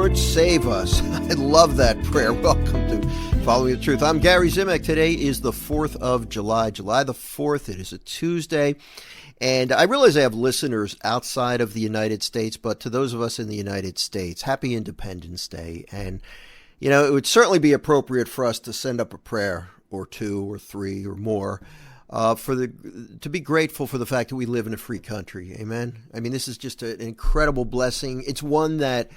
Lord, save us. I love that prayer. Welcome to Following the Truth. I'm Gary Zimak. Today is the 4th of July, July the 4th. It is a Tuesday. And I realize I have listeners outside of the United States, but to those of us in the United States, happy Independence Day. And, you know, it would certainly be appropriate for us to send up a prayer or two or three or more to be grateful for the fact that we live in a free country. Amen. I mean, this is just an incredible blessing. It's one that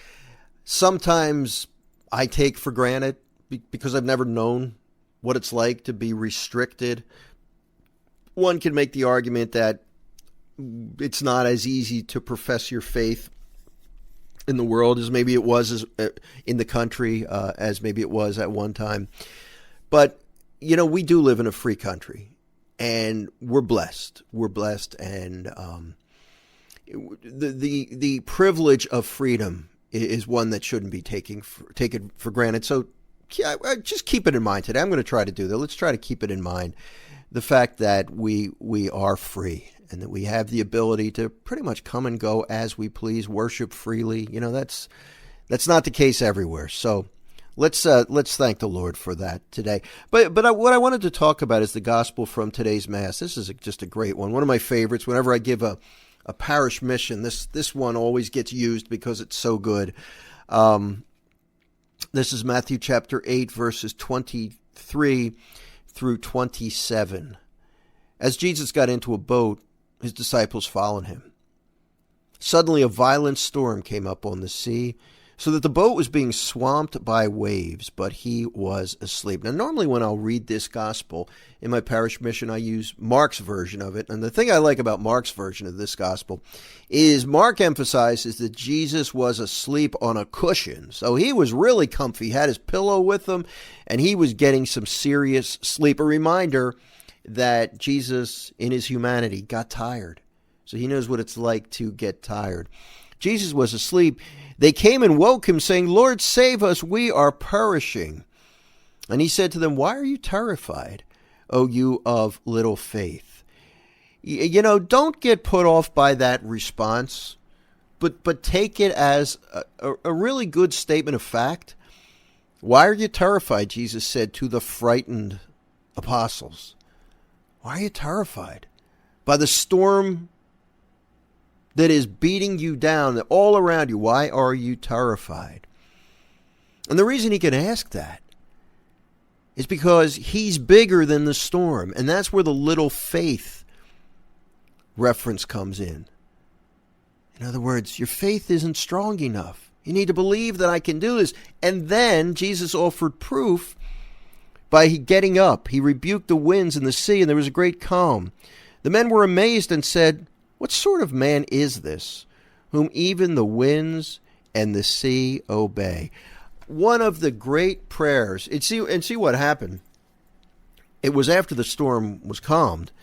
sometimes I take for granted because I've never known what it's like to be restricted. One can make the argument that it's not as easy to profess your faith in the world as maybe it was in the country, as maybe it was at one time. But, you know, we do live in a free country. And we're blessed. We're blessed, and the privilege of freedom is one that shouldn't be taken for granted. So just keep it in mind today. I'm going to try to do that. Let's try to keep it in mind, the fact that we are free and that we have the ability to pretty much come and go as we please, worship freely. You know, that's not the case everywhere. So Let's thank the Lord for that today. But what I wanted to talk about is the gospel from today's Mass. This is just a great one of my favorites. Whenever I give a parish mission, this one always gets used because it's so good. This is Matthew chapter 8, verses 23 through 27. As Jesus got into a boat, his disciples followed him. Suddenly a violent storm came up on the sea, so that the boat was being swamped by waves, but he was asleep. Now, normally when I'll read this gospel in my parish mission, I use Mark's version of it. And the thing I like about Mark's version of this gospel is Mark emphasizes that Jesus was asleep on a cushion. So he was really comfy, had his pillow with him, and he was getting some serious sleep. A reminder that Jesus, in his humanity, got tired. So he knows what it's like to get tired. Jesus was asleep. They came and woke him, saying, "Lord, save us, we are perishing." And he said to them, "Why are you terrified, O you of little faith?" You know, don't get put off by that response, but take it as a really good statement of fact. "Why are you terrified?" Jesus said to the frightened apostles. Why are you terrified? By the storm that is beating you down all around you. Why are you terrified? And the reason he can ask that is because he's bigger than the storm. And that's where the little faith reference comes in. In other words, your faith isn't strong enough. You need to believe that I can do this. And then Jesus offered proof by getting up. He rebuked the winds and the sea, and there was a great calm. The men were amazed and said, "What sort of man is this, whom even the winds and the sea obey?" One of the great prayers, and see what happened. It was after the storm was calmed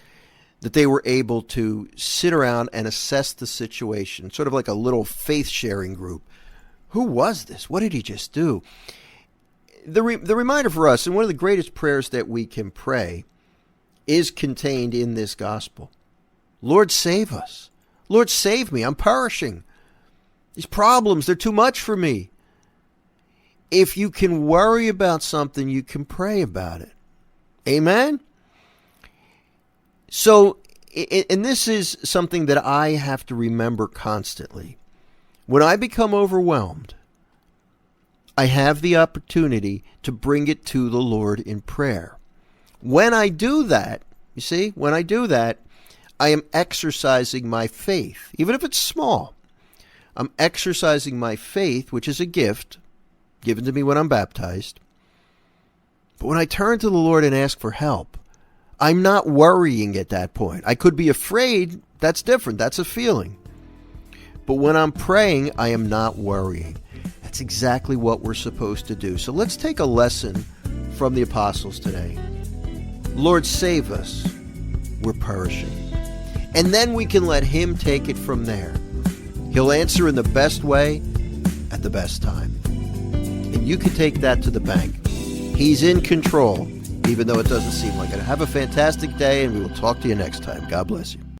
that they were able to sit around and assess the situation, sort of like a little faith-sharing group. Who was this? What did he just do? The reminder for us, and one of the greatest prayers that we can pray, is contained in this gospel. Lord, save us. Lord, save me. I'm perishing. These problems, they're too much for me. If you can worry about something, you can pray about it. Amen? So, and this is something that I have to remember constantly. When I become overwhelmed, I have the opportunity to bring it to the Lord in prayer. When I do that, you see, when I do that, I am exercising my faith, even if it's small. I'm exercising my faith, which is a gift given to me when I'm baptized. But when I turn to the Lord and ask for help, I'm not worrying at that point. I could be afraid. That's different. That's a feeling. But when I'm praying, I am not worrying. That's exactly what we're supposed to do. So let's take a lesson from the apostles today. Lord, save us. We're perishing. And then we can let him take it from there. He'll answer in the best way at the best time. And you can take that to the bank. He's in control, even though it doesn't seem like it. Have a fantastic day, and we will talk to you next time. God bless you.